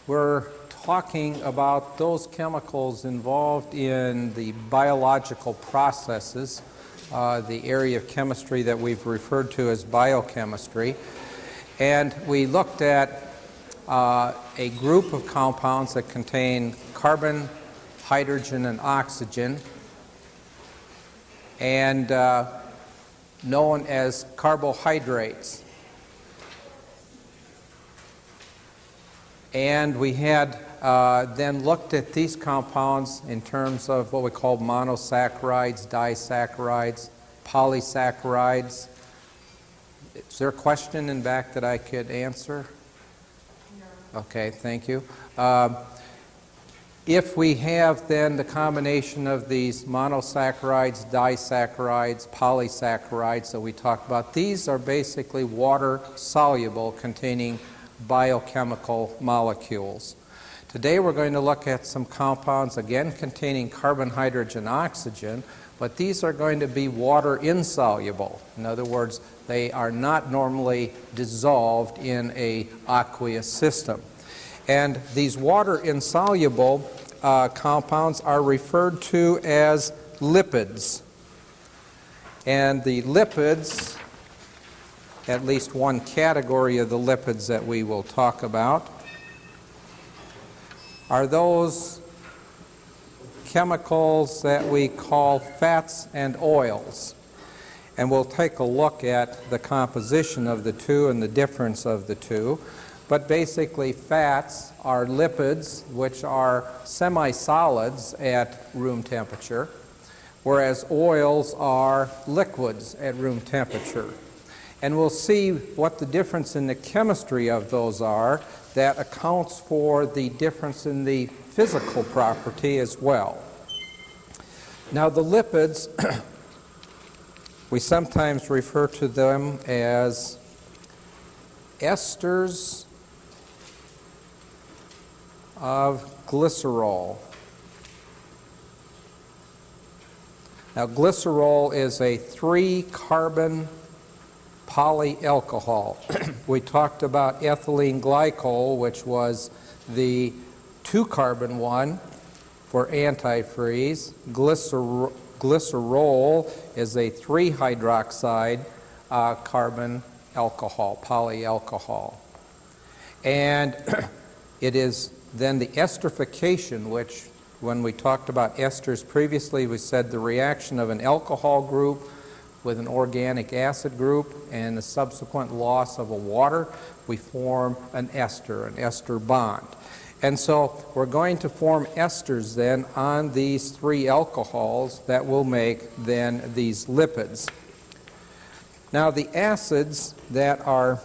we're talking about those chemicals involved in the biological processes, the area of chemistry that we've referred to as biochemistry. And we looked at a group of compounds that contain carbon, hydrogen, and oxygen, and known as carbohydrates. And we had then looked at these compounds in terms of what we call monosaccharides, disaccharides, polysaccharides. Is there a question in back that I could answer? No. Okay, thank you. If we have then the combination of these monosaccharides, disaccharides, polysaccharides that we talked about, these are basically water soluble, containing biochemical molecules. Today we're going to look at some compounds again containing carbon, hydrogen, oxygen, but these are going to be water insoluble. In other words, they are not normally dissolved in an aqueous system. And these water insoluble compounds are referred to as lipids. And the lipids, at least one category of the lipids that we will talk about, are those chemicals that we call fats and oils. And we'll take a look at the composition of the two and the difference of the two. But basically, fats are lipids, which are semi-solids at room temperature, whereas oils are liquids at room temperature. And we'll see what the difference in the chemistry of those are that accounts for the difference in the physical property as well. Now, the lipids, we sometimes refer to them as esters of glycerol. Now, glycerol is a 3-carbon polyalcohol. We talked about ethylene glycol, which was the 2-carbon one for antifreeze. Glycerol is a 3-hydroxide carbon alcohol, polyalcohol. And it is then the esterification, which when we talked about esters previously, we said the reaction of an alcohol group with an organic acid group and the subsequent loss of a water, we form an ester bond. And so we're going to form esters then on these 3 alcohols that will make then these lipids. Now, the acids that are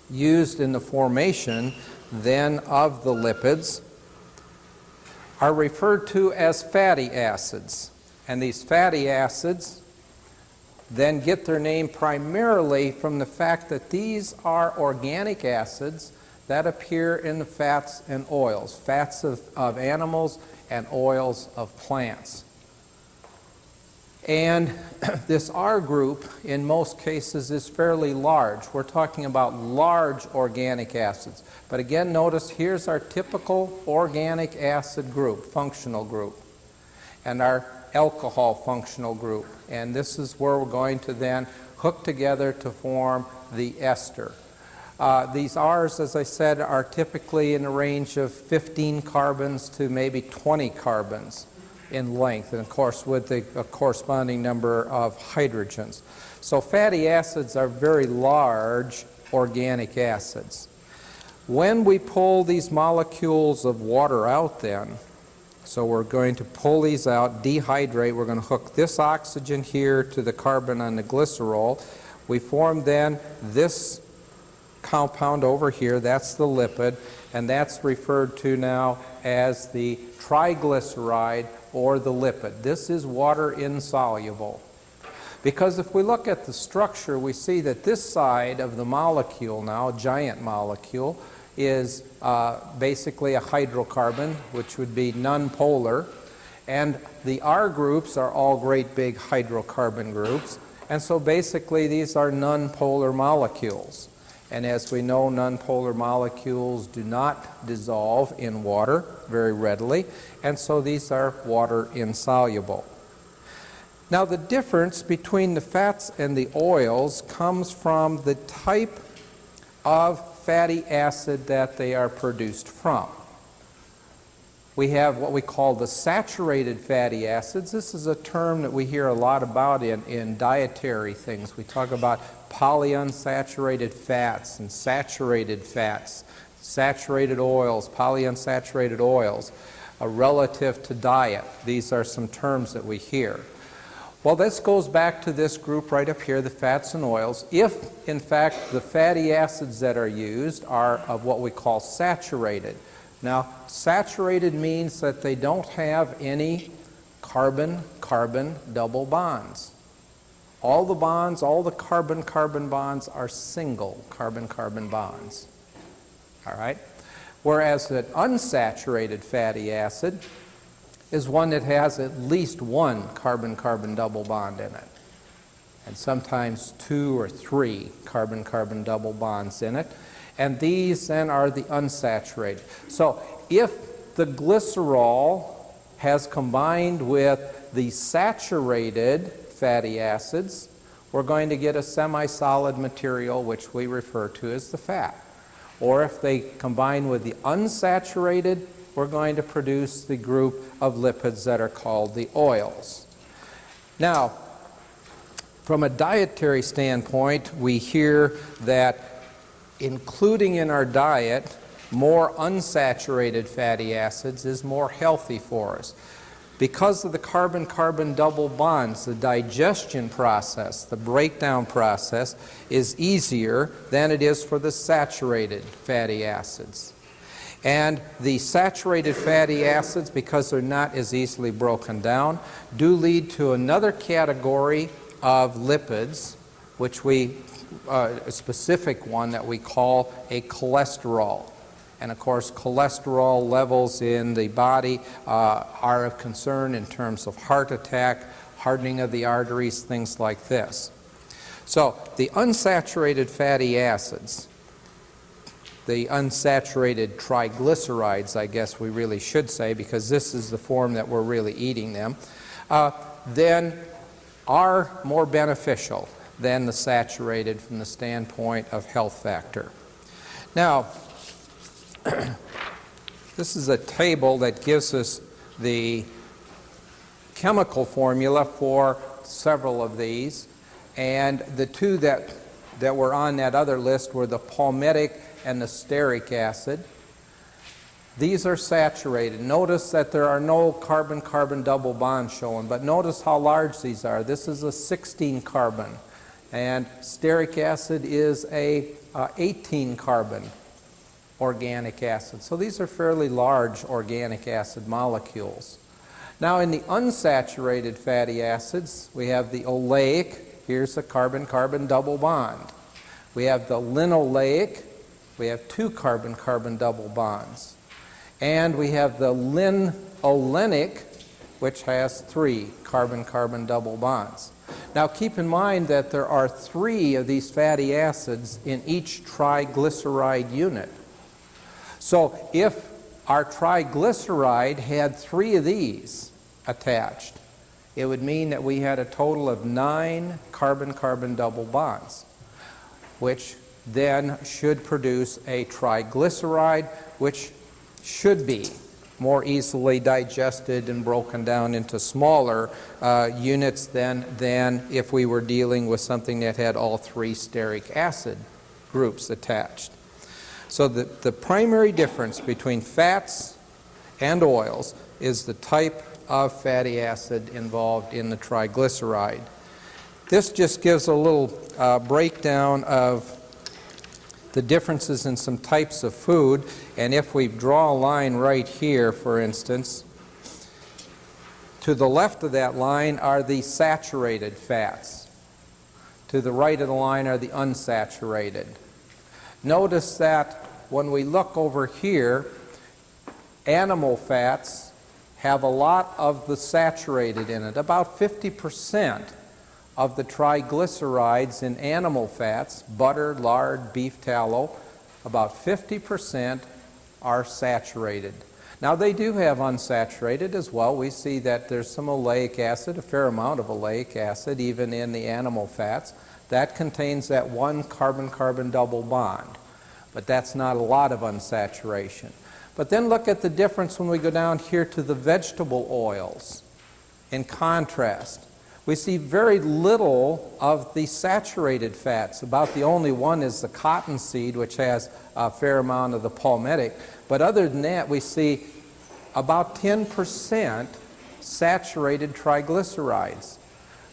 used in the formation then of the lipids are referred to as fatty acids. And these fatty acids then get their name primarily from the fact that these are organic acids that appear in the fats and oils, fats of animals and oils of plants. And this R group, in most cases, is fairly large. We're talking about large organic acids. But again, notice here's our typical organic acid group, functional group, and our alcohol functional group. And this is where we're going to then hook together to form the ester. These R's, as I said, are typically in the range of 15 carbons to maybe 20 carbons in length, and of course with the corresponding number of hydrogens. So fatty acids are very large organic acids. When we pull these molecules of water out then, so we're going to pull these out, dehydrate, we're going to hook this oxygen here to the carbon on the glycerol. We form then this compound over here, that's the lipid, and that's referred to now as the triglyceride or the lipid. This is water insoluble. Because if we look at the structure, we see that this side of the molecule now, giant molecule, is basically a hydrocarbon, which would be nonpolar, and the R groups are all great big hydrocarbon groups, and so basically these are nonpolar molecules. And as we know, nonpolar molecules do not dissolve in water very readily, and so these are water insoluble. Now, the difference between the fats and the oils comes from the type of fatty acid that they are produced from. We have what we call the saturated fatty acids. This is a term that we hear a lot about in dietary things. We talk about polyunsaturated fats and saturated fats, saturated oils, polyunsaturated oils, relative to diet. These are some terms that we hear. Well, this goes back to this group right up here, the fats and oils. If, in fact, the fatty acids that are used are of what we call saturated. Now, saturated means that they don't have any carbon-carbon double bonds. All the bonds, all the carbon-carbon bonds are single carbon-carbon bonds. All right? Whereas an unsaturated fatty acid is one that has at least one carbon-carbon double bond in it, and sometimes 2 or 3 carbon-carbon double bonds in it. And these then are the unsaturated. So if the glycerol has combined with the saturated fatty acids, we're going to get a semi-solid material which we refer to as the fat. Or if they combine with the unsaturated, we're going to produce the group of lipids that are called the oils. Now, from a dietary standpoint, we hear that including in our diet more unsaturated fatty acids is more healthy for us. Because of the carbon-carbon double bonds, the digestion process, the breakdown process, is easier than it is for the saturated fatty acids. And the saturated fatty acids, because they're not as easily broken down, do lead to another category of lipids, which a specific one that we call a cholesterol. And of course, cholesterol levels in the body are of concern in terms of heart attack, hardening of the arteries, things like this. So the unsaturated fatty acids, the unsaturated triglycerides, I guess we really should say, because this is the form that we're really eating them, then are more beneficial than the saturated from the standpoint of health factor. Now, this is a table that gives us the chemical formula for several of these, and the two that were on that other list were the palmitic and the stearic acid. These are saturated. Notice that there are no carbon-carbon double bonds shown, but notice how large these are. This is a 16 carbon, and stearic acid is a 18 carbon organic acid. So these are fairly large organic acid molecules. Now, in the unsaturated fatty acids, we have the oleic. Here's a carbon-carbon double bond. We have the linoleic. We have 2 carbon-carbon double bonds. And we have the linolenic, which has 3 carbon-carbon double bonds. Now, keep in mind that there are 3 of these fatty acids in each triglyceride unit. So if our triglyceride had 3 of these attached, it would mean that we had a total of 9 carbon-carbon double bonds, which then should produce a triglyceride, which should be more easily digested and broken down into smaller units than if we were dealing with something that had all 3 stearic acid groups attached. So the primary difference between fats and oils is the type of fatty acid involved in the triglyceride. This just gives a little breakdown of the differences in some types of food. And if we draw a line right here, for instance, to the left of that line are the saturated fats. To the right of the line are the unsaturated. Notice that when we look over here, animal fats have a lot of the saturated in it. About 50% of the triglycerides in animal fats, butter, lard, beef tallow, about 50% are saturated. Now they do have unsaturated as well. We see that there's some oleic acid, a fair amount of oleic acid, even in the animal fats. That contains that one carbon-carbon double bond. But that's not a lot of unsaturation. But then look at the difference when we go down here to the vegetable oils. In contrast, we see very little of the saturated fats. About the only one is the cottonseed, which has a fair amount of the palmitic. But other than that, we see about 10% saturated triglycerides.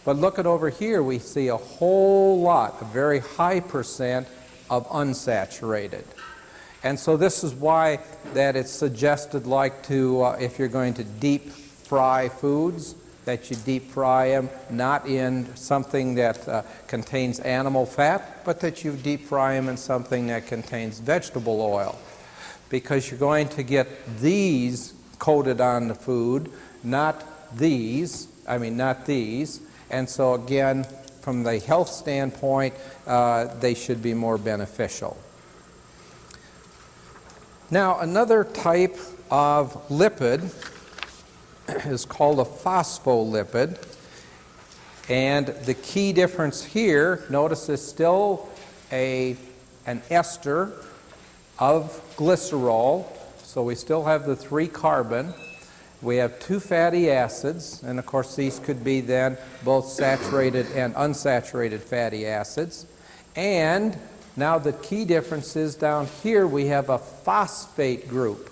But look at over here, we see a whole lot, a very high percent of unsaturated. And so this is why that it's suggested, like to, if you're going to deep fry foods, that you deep fry them not in something that contains animal fat, but that you deep fry them in something that contains vegetable oil. Because you're going to get these coated on the food, not these. And so again, from the health standpoint, they should be more beneficial. Now, another type of lipid is called a phospholipid. And the key difference here, notice, is still an ester of glycerol. So we still have the 3 carbon. We have 2 fatty acids, and of course these could be then both saturated and unsaturated fatty acids. And now the key difference is down here we have a phosphate group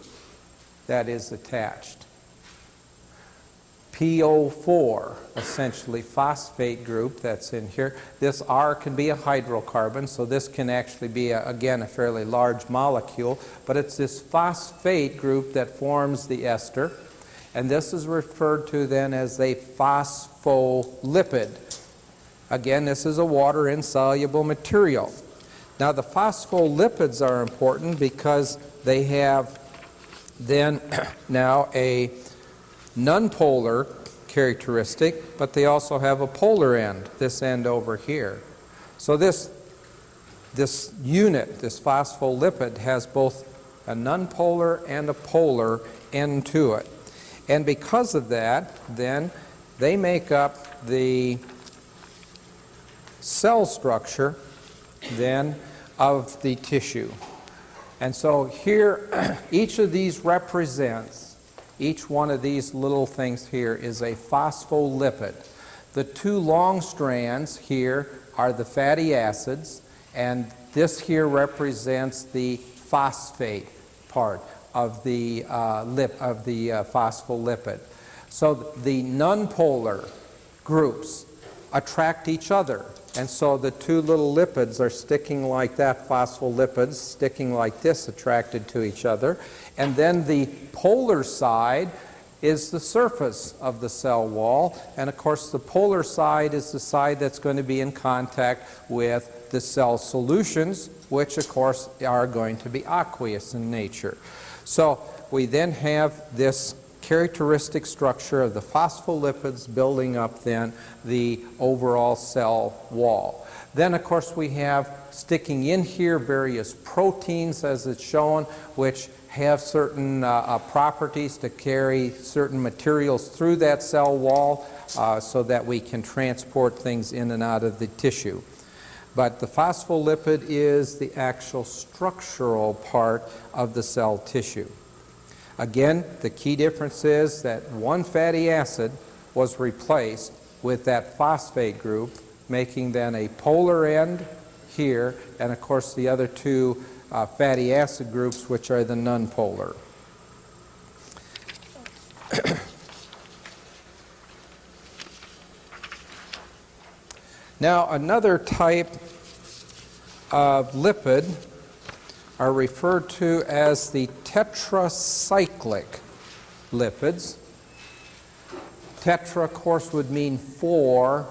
that is attached. PO4, essentially phosphate group that's in here. This R can be a hydrocarbon, so this can actually be, again, a fairly large molecule, but it's this phosphate group that forms the ester, and this is referred to then as a phospholipid. Again, this is a water-insoluble material. Now, the phospholipids are important because they have then now a nonpolar characteristic, but they also have a polar end, this end over here. So this unit, this phospholipid, has both a nonpolar and a polar end to it. And because of that, then they make up the cell structure then of the tissue. And so here, each of these represents, each one of these little things here is a phospholipid. The 2 long strands here are the fatty acids, and this here represents the phosphate part of the phospholipid. So the nonpolar groups attract each other. And so the 2 little lipids are sticking like that, phospholipids sticking like this, attracted to each other. And then the polar side is the surface of the cell wall. And of course the polar side is the side that's going to be in contact with the cell solutions, which of course are going to be aqueous in nature. So we then have this characteristic structure of the phospholipids building up then the overall cell wall. Then of course we have sticking in here various proteins, as it's shown, which have certain properties to carry certain materials through that cell wall so that we can transport things in and out of the tissue. But the phospholipid is the actual structural part of the cell tissue. Again, the key difference is that one fatty acid was replaced with that phosphate group, making then a polar end here, and of course the other 2 fatty acid groups, which are the nonpolar. Now, another type of lipid are referred to as the tetracyclic lipids. Tetra, of course, would mean 4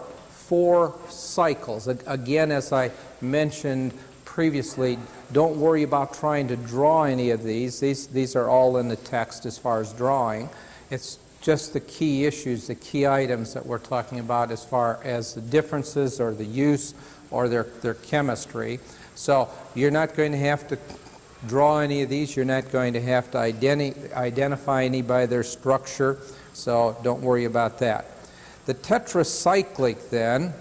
cycles. Again, as I mentioned previously, don't worry about trying to draw any of these. These are all in the text as far as drawing. It's just the key issues, the key items that we're talking about as far as the differences or the use or their chemistry. So you're not going to have to draw any of these. You're not going to have to identify any by their structure, so don't worry about that. The tetracyclic then,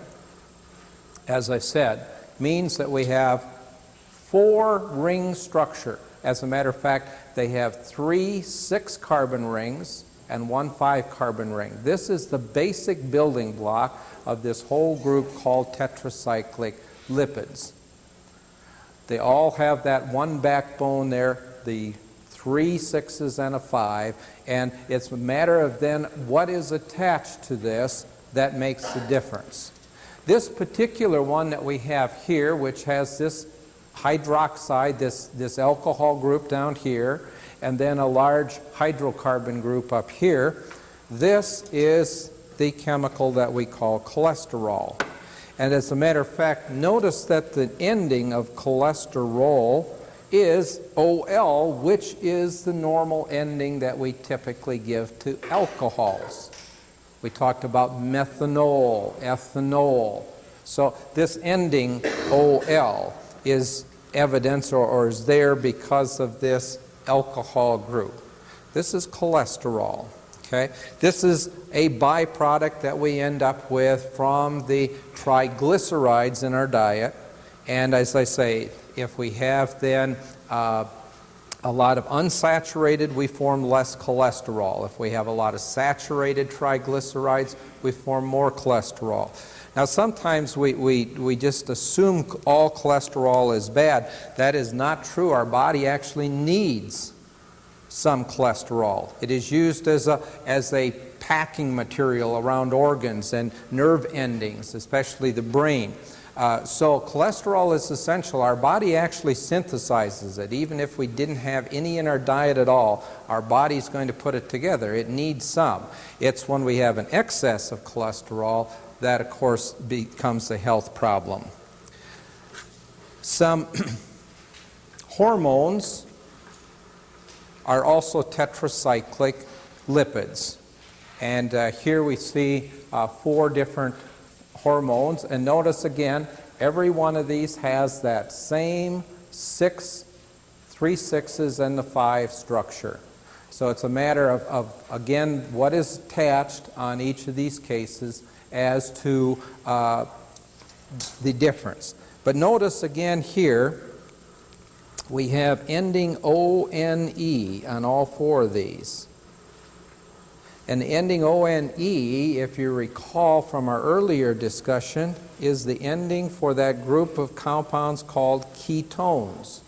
as I said, means that we have 4-ring structure. As a matter of fact, they have 3 6-carbon rings and 1 5-carbon ring. This is the basic building block of this whole group called tetracyclic lipids. They all have that one backbone there, the 3 6s and a 5, and it's a matter of then what is attached to this that makes the difference. This particular one that we have here, which has this hydroxide, this alcohol group down here, and then a large hydrocarbon group up here, this is the chemical that we call cholesterol. And as a matter of fact, notice that the ending of cholesterol is OL, which is the normal ending that we typically give to alcohols. We talked about methanol, ethanol. So this ending OL is evidence or is there because of this alcohol group. This is cholesterol. Okay? This is a byproduct that we end up with from the triglycerides in our diet. And as I say, if we have then a lot of unsaturated, we form less cholesterol. If we have a lot of saturated triglycerides, we form more cholesterol. Now sometimes we just assume all cholesterol is bad. That is not true. Our body actually needs some cholesterol. It is used as a packing material around organs and nerve endings, especially the brain. So cholesterol is essential. Our body actually synthesizes it. Even if we didn't have any in our diet at all, our body's going to put it together. It needs some. It's when we have an excess of cholesterol that, of course, becomes a health problem. Some hormones are also tetracyclic lipids. And here we see 4 different hormones. And notice again, every one of these has that same 3 6s and the 5 structure. So it's a matter of again, what is attached on each of these cases as to the difference. But notice again here, we have ending O-N-E on all 4 of these. And the ending O-N-E, if you recall from our earlier discussion, is the ending for that group of compounds called ketones.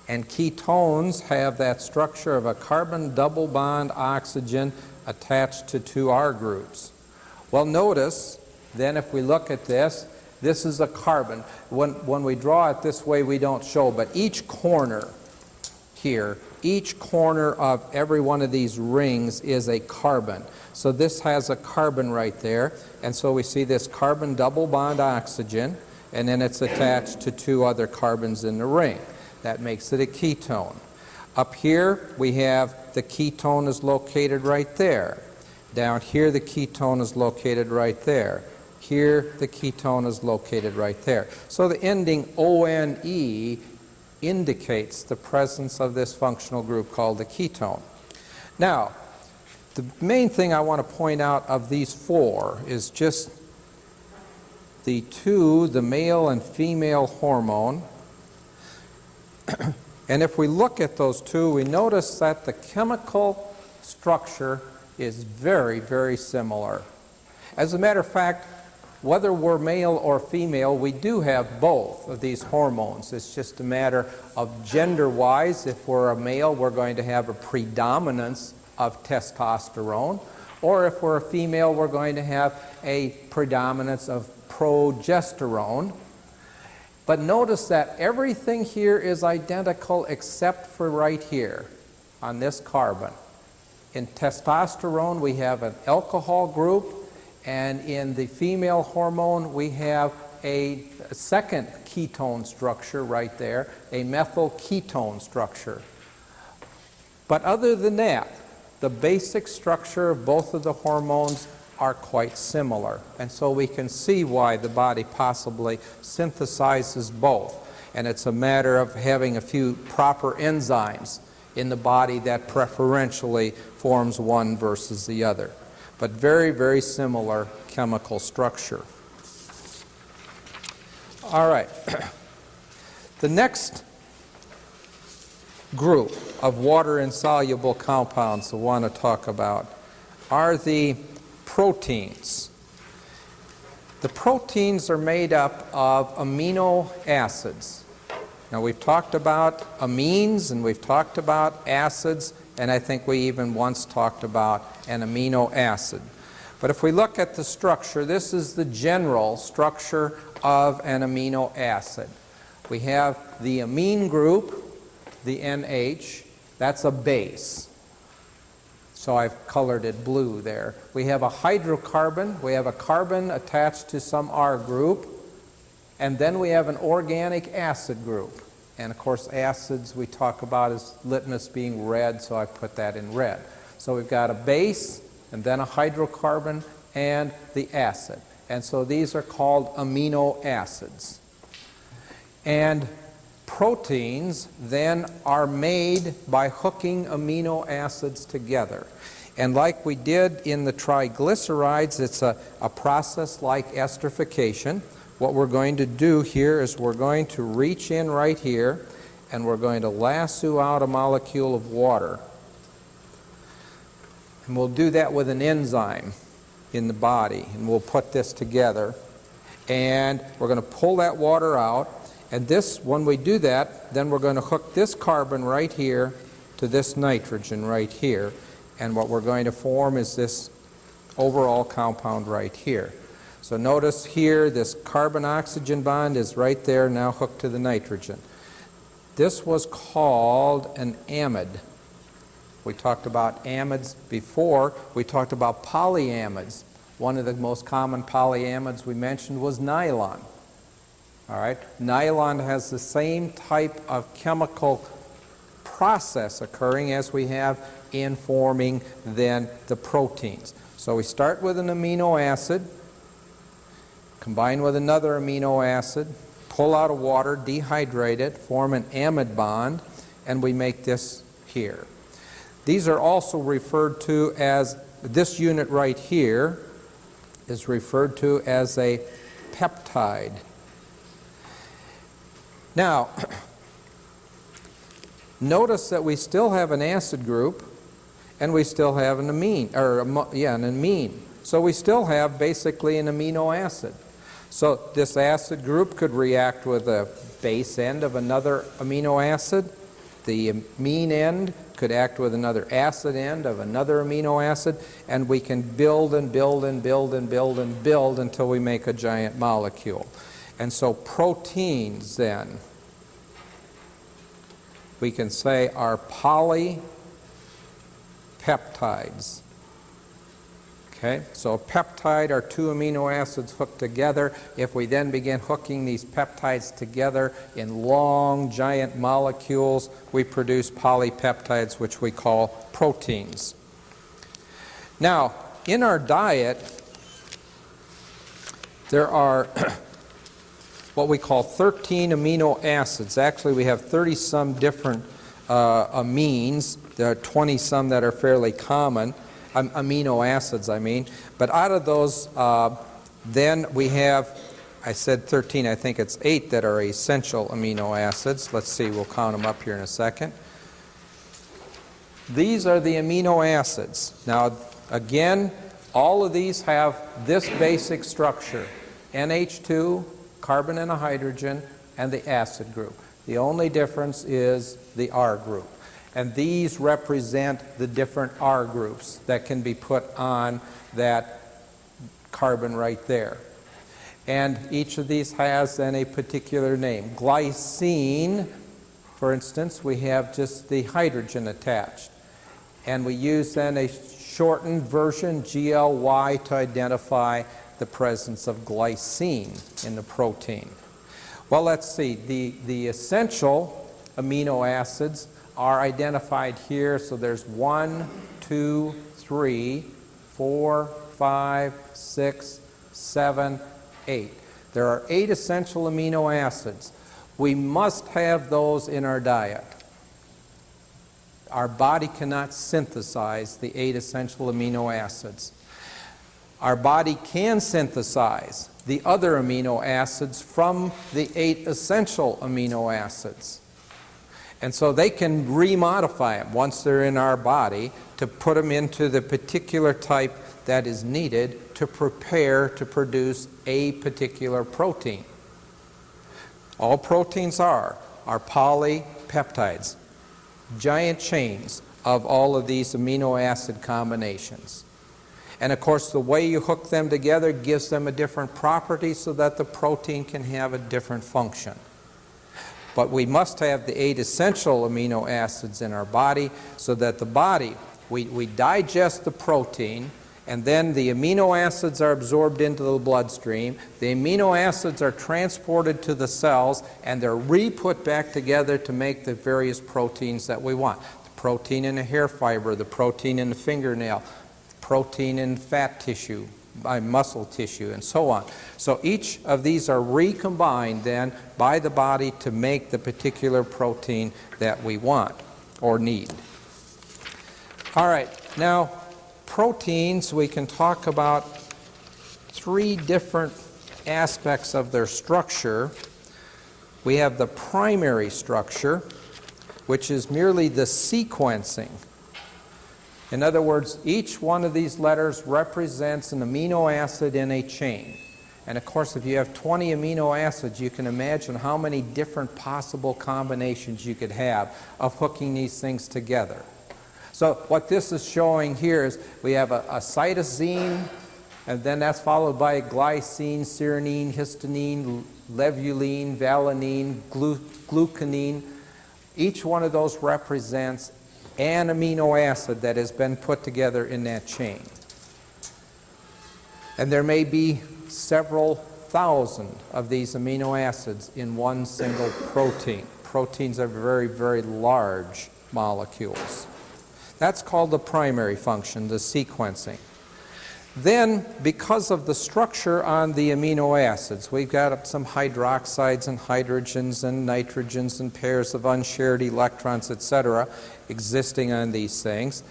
And ketones have that structure of a carbon double bond oxygen attached to 2 R groups. Well, notice, then if we look at this, this is a carbon. When we draw it this way, we don't show, but each corner here, each corner of every one of these rings is a carbon. So this has a carbon right there, and so we see this carbon double bond oxygen, and then it's attached to 2 other carbons in the ring. That makes it a ketone. Up here, we have the ketone is located right there. Down here, the ketone is located right there. Here, the ketone is located right there. So the ending O-N-E indicates the presence of this functional group called the ketone. Now, the main thing I want to point out of these 4 is just the 2, the male and female hormone. And if we look at those 2, we notice that the chemical structure is very, very similar. As a matter of fact, whether we're male or female, we do have both of these hormones. It's just a matter of gender-wise. If we're a male, we're going to have a predominance of testosterone. Or if we're a female, we're going to have a predominance of progesterone. But notice that everything here is identical except for right here on this carbon. In testosterone, we have an alcohol group, and in the female hormone, we have a second ketone structure right there, a methyl ketone structure. But other than that, the basic structure of both of the hormones are quite similar. And so we can see why the body possibly synthesizes both. And it's a matter of having a few proper enzymes in the body that preferentially forms one versus the other. But very, very similar chemical structure. All right. The next group of water-insoluble compounds I want to talk about are the proteins. The proteins are made up of amino acids. Now, we've talked about amines and we've talked about acids, and I think we even once talked about an amino acid. But if we look at the structure, this is the general structure of an amino acid. We have the amine group, the NH, that's a base. So I've colored it blue there. We have a hydrocarbon, we have a carbon attached to some R group, and then we have an organic acid group. And of course acids we talk about as litmus being red, so I put that in red. So we've got a base, and then a hydrocarbon, and the acid. And so these are called amino acids. And proteins then are made by hooking amino acids together. And like we did in the triglycerides, it's a process like esterification. What we're going to do here is we're going to reach in right here and we're going to lasso out a molecule of water. And we'll do that with an enzyme in the body. And we'll put this together. And we're going to pull that water out. And this, when we do that, then we're going to hook this carbon right here to this nitrogen right here. And what we're going to form is this overall compound right here. So notice here, this carbon-oxygen bond is right there, now hooked to the nitrogen. This was called an amide. We talked about amides before. We talked about polyamides. One of the most common polyamides we mentioned was nylon. All right? Nylon has the same type of chemical process occurring as we have in forming then the proteins. So we start with an amino acid, combine with another amino acid, pull out of water, dehydrate it, form an amide bond, and we make this here. These are also referred to as, this unit right here is referred to as a peptide. Now, notice that we still have an acid group and we still have an amine, an amine. So we still have basically an amino acid. So this acid group could react with a base end of another amino acid. The amine end could act with another acid end of another amino acid, and we can build and build and build and build and build until we make a giant molecule. And so proteins then, we can say, are polypeptides. Okay? So a peptide are two amino acids hooked together. If we then begin hooking these peptides together in long, giant molecules, we produce polypeptides, which we call proteins. Now, in our diet, there are what we call 13 amino acids. Actually, we have 30-some different amines. There are 20-some that are fairly common, amino acids, I mean. But out of those, then we have, I said 13, I think it's 8 that are essential amino acids. Let's see, we'll count them up here in a second. These are the amino acids. Now, again, all of these have this basic structure: NH2, carbon and a hydrogen, and the acid group. The only difference is the R group. And these represent the different R groups that can be put on that carbon right there. And each of these has then a particular name. Glycine, for instance, we have just the hydrogen attached. And we use then a shortened version, GLY, to identify the presence of glycine in the protein. Well, let's see. The essential amino acids are identified here. So there's 1, 2, 3, 4, 5, 6, 7, 8. There are 8 essential amino acids. We must have those in our diet. Our body cannot synthesize the 8 essential amino acids. Our body can synthesize the other amino acids from the 8 essential amino acids. And so they can remodify them once they're in our body to put them into the particular type that is needed to prepare to produce a particular protein. All proteins are polypeptides, giant chains of all of these amino acid combinations. And of course, the way you hook them together gives them a different property so that the protein can have a different function. But we must have the 8 essential amino acids in our body so that the body, we digest the protein, and then the amino acids are absorbed into the bloodstream. The amino acids are transported to the cells, and they're re-put back together to make the various proteins that we want. The protein in the hair fiber, the protein in the fingernail, protein in fat tissue, by muscle tissue, and so on. So each of these are recombined then by the body to make the particular protein that we want or need. All right, now proteins, we can talk about 3 different aspects of their structure. We have the primary structure, which is merely the sequencing. In other words, each one of these letters represents an amino acid in a chain. And of course, if you have 20 amino acids, you can imagine how many different possible combinations you could have of hooking these things together. So what this is showing here is we have a cytosine, and then that's followed by glycine, cyranine, histidine, levulin, valine, glucanine. Each one of those represents an amino acid that has been put together in that chain. And there may be several thousand of these amino acids in one single protein. Proteins are very, very large molecules. That's called the primary function, the sequencing. Then, because of the structure on the amino acids, we've got some hydroxides and hydrogens and nitrogens and pairs of unshared electrons, etc., existing on these things.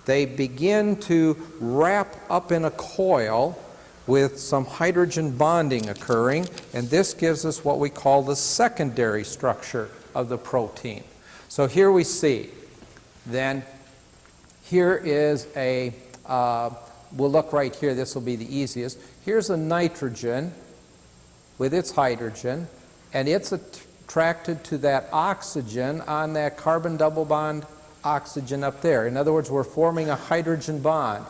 They begin to wrap up in a coil with some hydrogen bonding occurring, and this gives us what we call the secondary structure of the protein. So here we see, then, here is a we'll look right here, this will be the easiest. Here's a nitrogen with its hydrogen, and it's attracted to that oxygen on that carbon double bond oxygen up there. In other words, we're forming a hydrogen bond.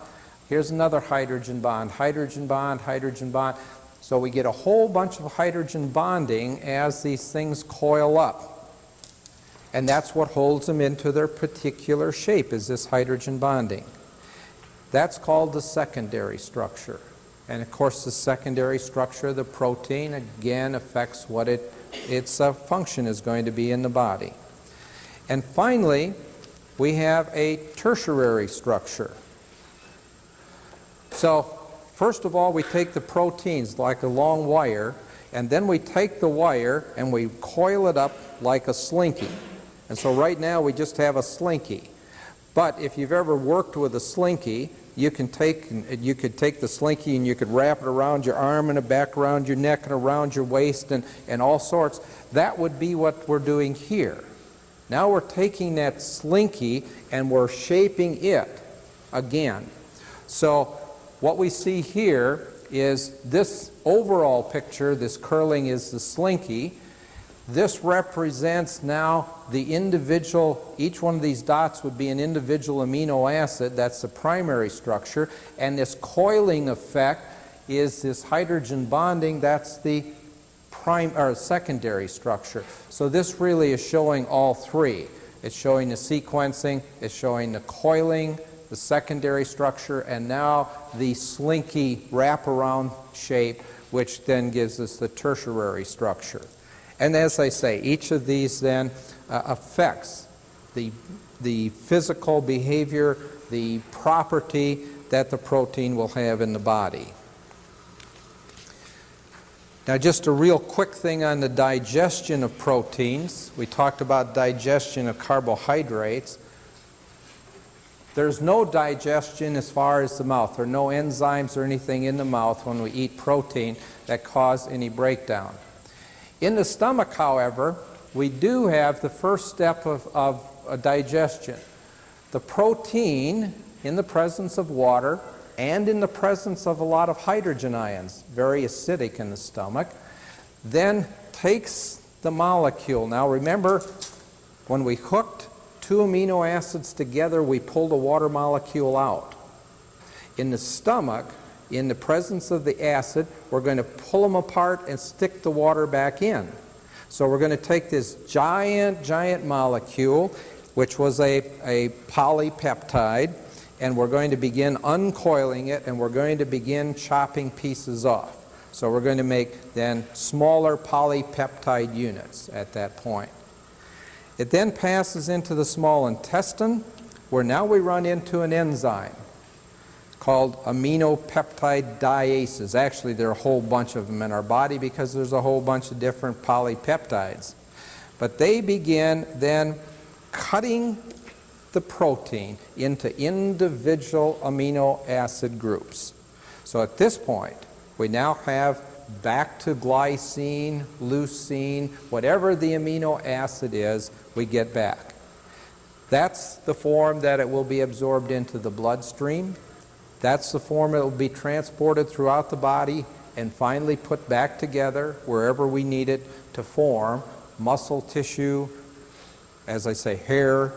Here's another hydrogen bond, hydrogen bond, hydrogen bond. So we get a whole bunch of hydrogen bonding as these things coil up. And that's what holds them into their particular shape, is this hydrogen bonding. That's called the secondary structure. And of course, the secondary structure of the protein again affects what its function is going to be in the body. And finally, we have a tertiary structure. So, first of all, we take the proteins like a long wire, and then we take the wire and we coil it up like a slinky. And so right now we just have a slinky. But if you've ever worked with a slinky, you could take the slinky and you could wrap it around your arm and back around your neck and around your waist and all sorts. That would be what we're doing here. Now we're taking that slinky and we're shaping it again. So what we see here is this overall picture, this curling is the slinky. This represents now the individual, each one of these dots would be an individual amino acid, that's the primary structure, and this coiling effect is this hydrogen bonding, that's the secondary structure. So this really is showing all 3. It's showing the sequencing, it's showing the coiling, the secondary structure, and now the slinky wraparound shape, which then gives us the tertiary structure. And as I say, each of these then affects the physical behavior, the property that the protein will have in the body. Now, just a real quick thing on the digestion of proteins. We talked about digestion of carbohydrates. There's no digestion as far as the mouth. There are no enzymes or anything in the mouth when we eat protein that cause any breakdown. In the stomach, however, we do have the first step of digestion. The protein, in the presence of water and in the presence of a lot of hydrogen ions, very acidic in the stomach, then takes the molecule. Now remember, when we hooked two amino acids together, we pulled a water molecule out. In the stomach, in the presence of the acid, we're going to pull them apart and stick the water back in. So we're going to take this giant molecule, which was a polypeptide, and we're going to begin uncoiling it, and we're going to begin chopping pieces off. So we're going to make then smaller polypeptide units at that point. It then passes into the small intestine, where now we run into an enzyme called aminopeptide diases. Actually, there are a whole bunch of them in our body because there's a whole bunch of different polypeptides. But they begin then cutting the protein into individual amino acid groups. So at this point, we now have back to glycine, leucine, whatever the amino acid is, we get back. That's the form that it will be absorbed into the bloodstream. That's the form it will be transported throughout the body and finally put back together wherever we need it to form muscle tissue, as I say, hair,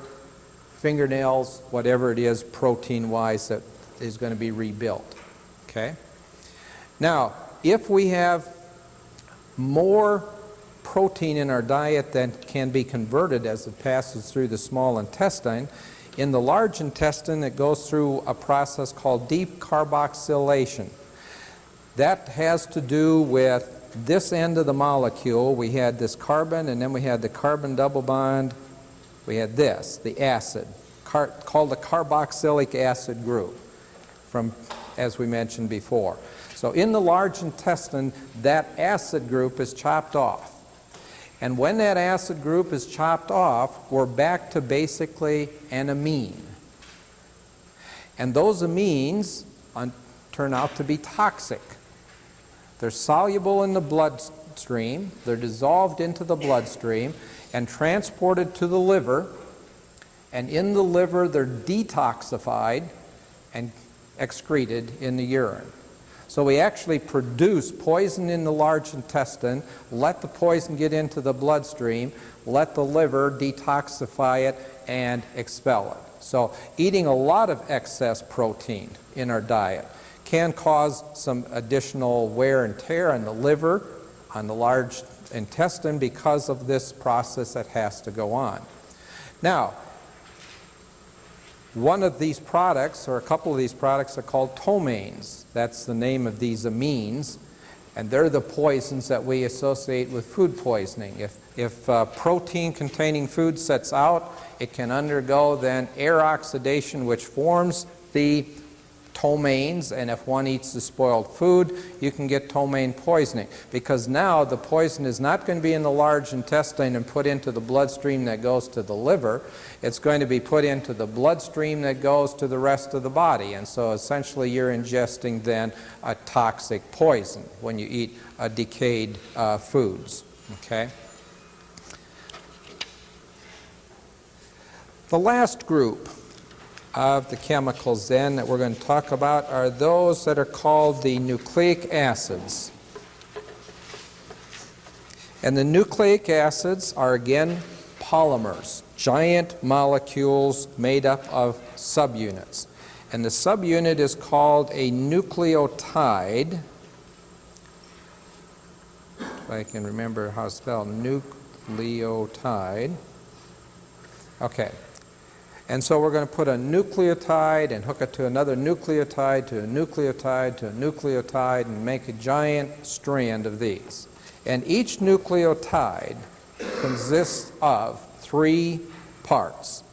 fingernails, whatever it is protein-wise that is going to be rebuilt. Okay? Now, if we have more protein in our diet than can be converted as it passes through the small intestine, in the large intestine it goes through a process called deep carboxylation. That has to do with this end of the molecule. We had this carbon, and then we had the carbon double bond. We had this, the acid, called the carboxylic acid group, from, as we mentioned before. So in the large intestine, that acid group is chopped off. And when that acid group is chopped off, we're back to basically an amine. And those amines turn out to be toxic. They're soluble in the bloodstream, they're dissolved into the bloodstream, and transported to the liver, and in the liver they're detoxified and excreted in the urine. So we actually produce poison in the large intestine, let the poison get into the bloodstream, let the liver detoxify it and expel it. So eating a lot of excess protein in our diet can cause some additional wear and tear on the liver, on the large intestine, because of this process that has to go on. Now, one of these products, or a couple of these products, are called ptomaines. That's the name of these amines, and they're the poisons that we associate with food poisoning. If protein-containing food sets out, it can undergo then air oxidation, which forms the ptomaines, and if one eats the spoiled food, you can get ptomaine poisoning, because now the poison is not going to be in the large intestine and put into the bloodstream that goes to the liver. It's going to be put into the bloodstream that goes to the rest of the body, and so essentially you're ingesting then a toxic poison when you eat decayed foods. Okay? The last group of the chemicals then that we're going to talk about are those that are called the nucleic acids. And the nucleic acids are again polymers, giant molecules made up of subunits. And the subunit is called a nucleotide. If I can remember how to spell nucleotide. Okay. And so we're going to put a nucleotide and hook it to another nucleotide, to a nucleotide, to a nucleotide, and make a giant strand of these. And each nucleotide consists of 3 parts.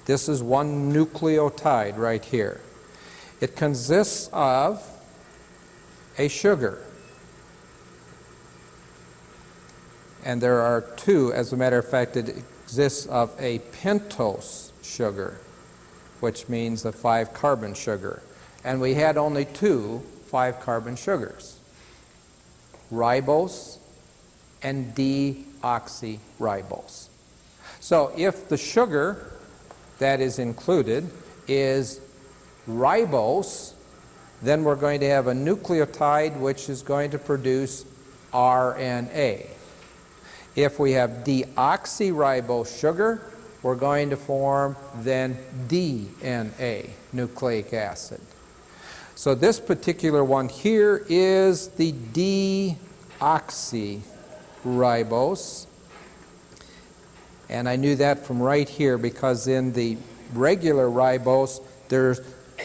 This is one nucleotide right here. It consists of a sugar. And there are two, as a matter of fact, it exists of a pentose sugar, which means a 5-carbon sugar. And we had only two 5-carbon sugars, ribose and deoxyribose. So if the sugar that is included is ribose, then we're going to have a nucleotide which is going to produce RNA. If we have deoxyribose sugar, we're going to form then DNA, nucleic acid. So this particular one here is the deoxyribose. And I knew that from right here because in the regular ribose, there's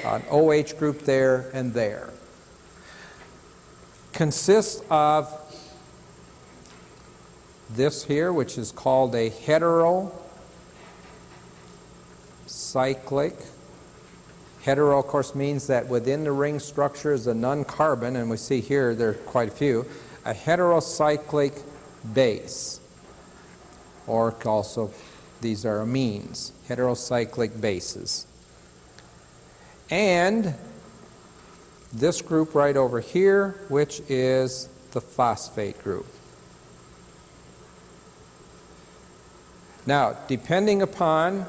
an OH group there and there. Consists of this here, which is called a heterocyclic. Hetero, of course, means that within the ring structure is a non-carbon, and we see here there are quite a few, a heterocyclic base. Or also, these are amines, heterocyclic bases. And this group right over here, which is the phosphate group. Now, depending upon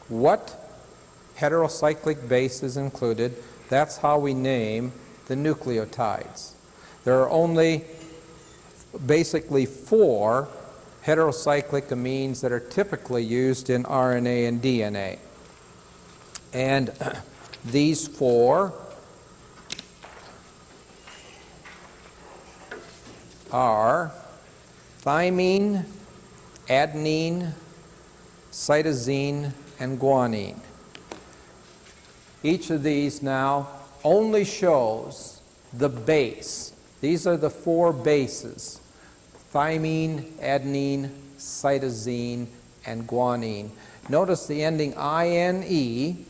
what heterocyclic base is included, that's how we name the nucleotides. There are only basically 4 heterocyclic amines that are typically used in RNA and DNA. And these 4 are thymine, adenine, cytosine, and guanine. Each of these now only shows the base. These are the 4 bases: thymine, adenine, cytosine, and guanine. Notice the ending INE,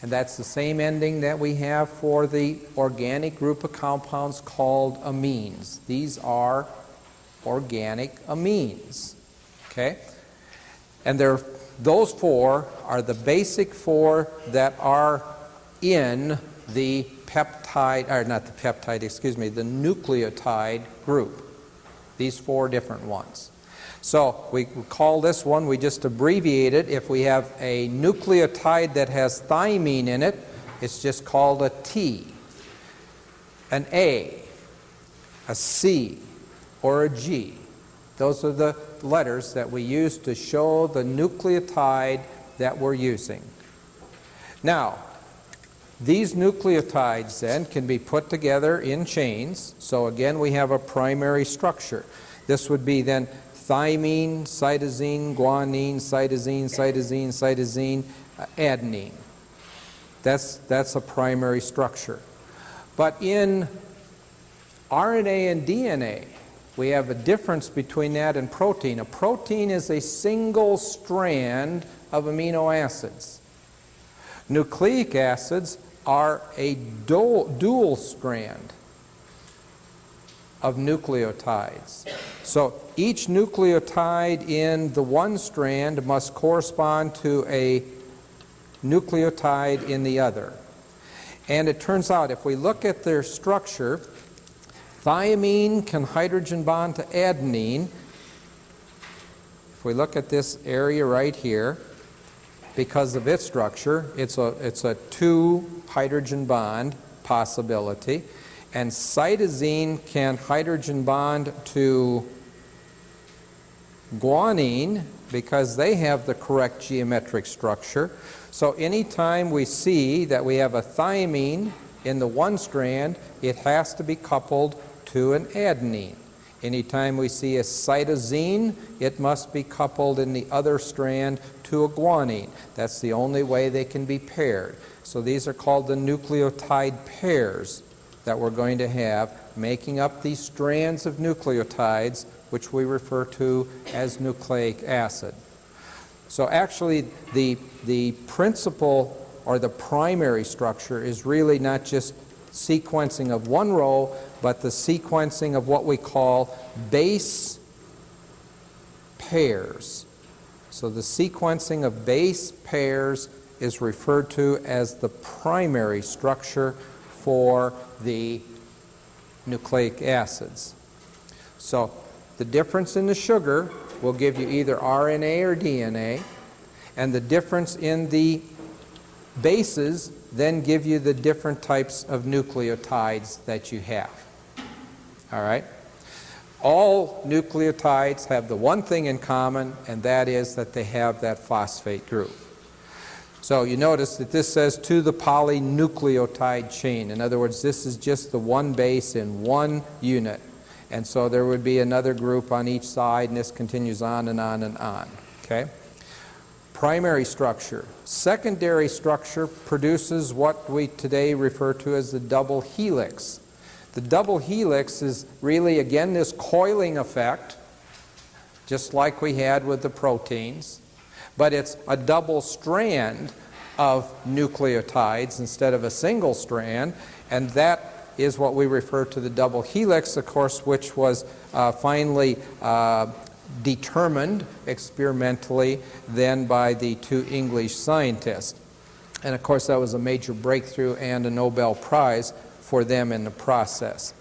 and that's the same ending that we have for the organic group of compounds called amines. These are organic amines. Okay? And those 4 are the basic 4 that are in the peptide, or not the peptide, excuse me, the nucleotide group. These 4 different ones. So we call this one, we just abbreviate it. If we have a nucleotide that has thymine in it, it's just called a T, an A, a C, or a G. Those are the letters that we use to show the nucleotide that we're using. Now, these nucleotides then can be put together in chains. So again, we have a primary structure. This would be then thymine, cytosine, guanine, cytosine, cytosine, cytosine, adenine. That's a primary structure. But in RNA and DNA, we have a difference between that and protein. A protein is a single strand of amino acids. Nucleic acids are a dual strand of nucleotides. So each nucleotide in the one strand must correspond to a nucleotide in the other. And it turns out, if we look at their structure, thymine can hydrogen bond to adenine. If we look at this area right here, because of its structure, it's a 2 hydrogen bond possibility. And cytosine can hydrogen bond to guanine because they have the correct geometric structure. So anytime we see that we have a thymine in the one strand, it has to be coupled to an adenine. Anytime we see a cytosine, it must be coupled in the other strand to a guanine. That's the only way they can be paired. So these are called the nucleotide pairs that we're going to have, making up these strands of nucleotides, which we refer to as nucleic acid. So actually the principal or the primary structure is really not just sequencing of one row, but the sequencing of what we call base pairs. So the sequencing of base pairs is referred to as the primary structure for the nucleic acids. So the difference in the sugar will give you either RNA or DNA, and the difference in the bases then give you the different types of nucleotides that you have. All right? All nucleotides have the one thing in common, and that is that they have that phosphate group. So you notice that this says to the polynucleotide chain. In other words, this is just the one base in one unit. And so there would be another group on each side, and this continues on and on and on. Okay? Primary structure. Secondary structure produces what we today refer to as the double helix. The double helix is really, again, this coiling effect, just like we had with the proteins, but it's a double strand of nucleotides instead of a single strand, and that is what we refer to the double helix, of course, which was finally determined experimentally then by the two English scientists. And of course that was a major breakthrough and a Nobel Prize for them in the process.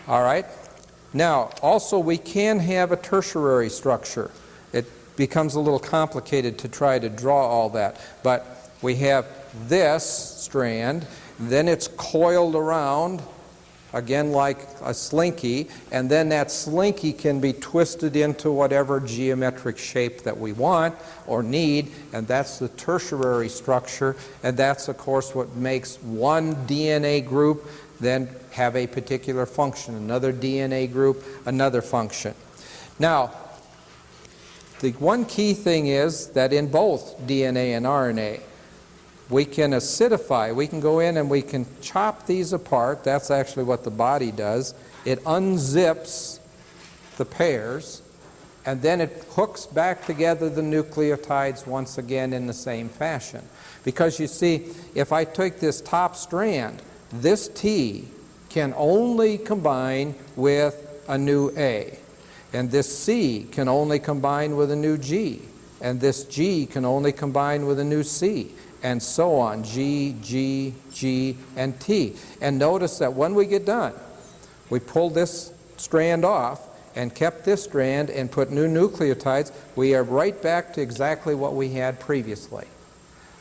All right. Now, also we can have a tertiary structure. It becomes a little complicated to try to draw all that, but we have this strand, then it's coiled around, again like a slinky, and then that slinky can be twisted into whatever geometric shape that we want or need, and that's the tertiary structure, and that's of course what makes one DNA group then have a particular function, another DNA group, another function. Now, the one key thing is that in both DNA and RNA, we can acidify. We can go in and we can chop these apart. That's actually what the body does. It unzips the pairs, and then it hooks back together the nucleotides once again in the same fashion. Because you see, if I take this top strand, this T can only combine with a new A, and this C can only combine with a new G, and this G can only combine with a new C, and so on, G, G, G, and T. And notice that when we get done, we pull this strand off and kept this strand and put new nucleotides, we are right back to exactly what we had previously.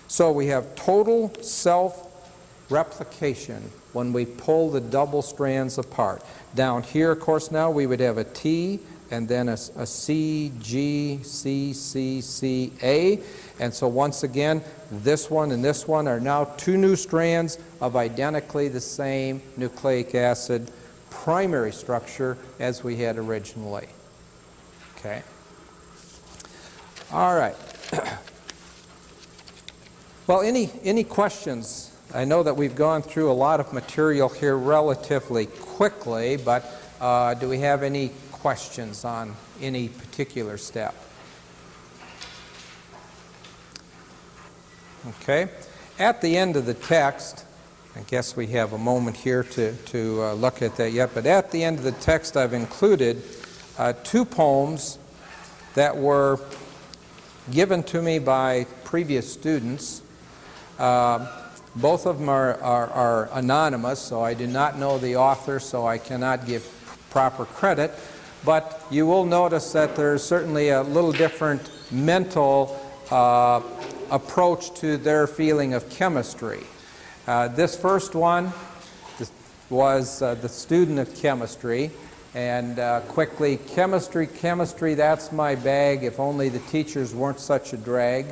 So we have total self-replication when we pull the double strands apart. Down here, of course, now we would have a T and then a C, G, C, C, C, A. And so once again, this one and this one are now two new strands of identically the same nucleic acid primary structure as we had originally. Okay. All right. Well, any questions? I know that we've gone through a lot of material here relatively quickly, but do we have any questions on any particular step? Okay. At the end of the text, I guess we have a moment here to look at that yet, but at the end of the text I've included two poems that were given to me by previous students. Both of them are anonymous, so I do not know the author, so I cannot give proper credit, but you will notice that there's certainly a little different mental approach to their feeling of chemistry. This first one was the student of chemistry, and quickly, chemistry, that's my bag, if only the teachers weren't such a drag.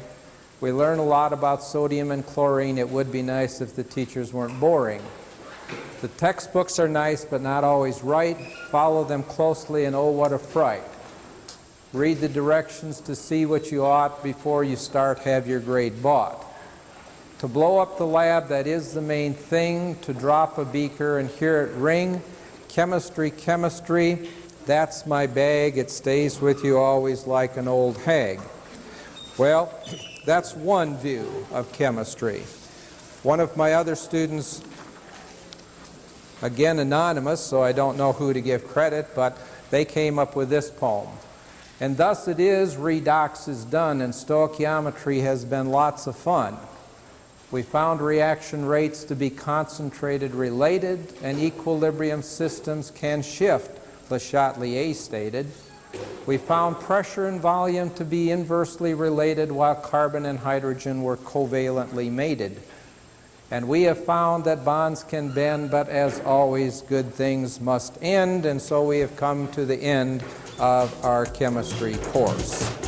We learn a lot about sodium and chlorine. It would be nice if the teachers weren't boring. The textbooks are nice, but not always right. Follow them closely, and oh, what a fright. Read the directions to see what you ought before you start, have your grade bought. To blow up the lab, that is the main thing. To drop a beaker and hear it ring. Chemistry, that's my bag. It stays with you always like an old hag. Well, that's one view of chemistry. One of my other students, again anonymous, so I don't know who to give credit, but they came up with this poem. And thus it is redox is done, and stoichiometry has been lots of fun. We found reaction rates to be concentrated related, and equilibrium systems can shift, Le Chatelier stated. We found pressure and volume to be inversely related, while carbon and hydrogen were covalently mated. And we have found that bonds can bend, but as always, good things must end, and so we have come to the end of our chemistry course.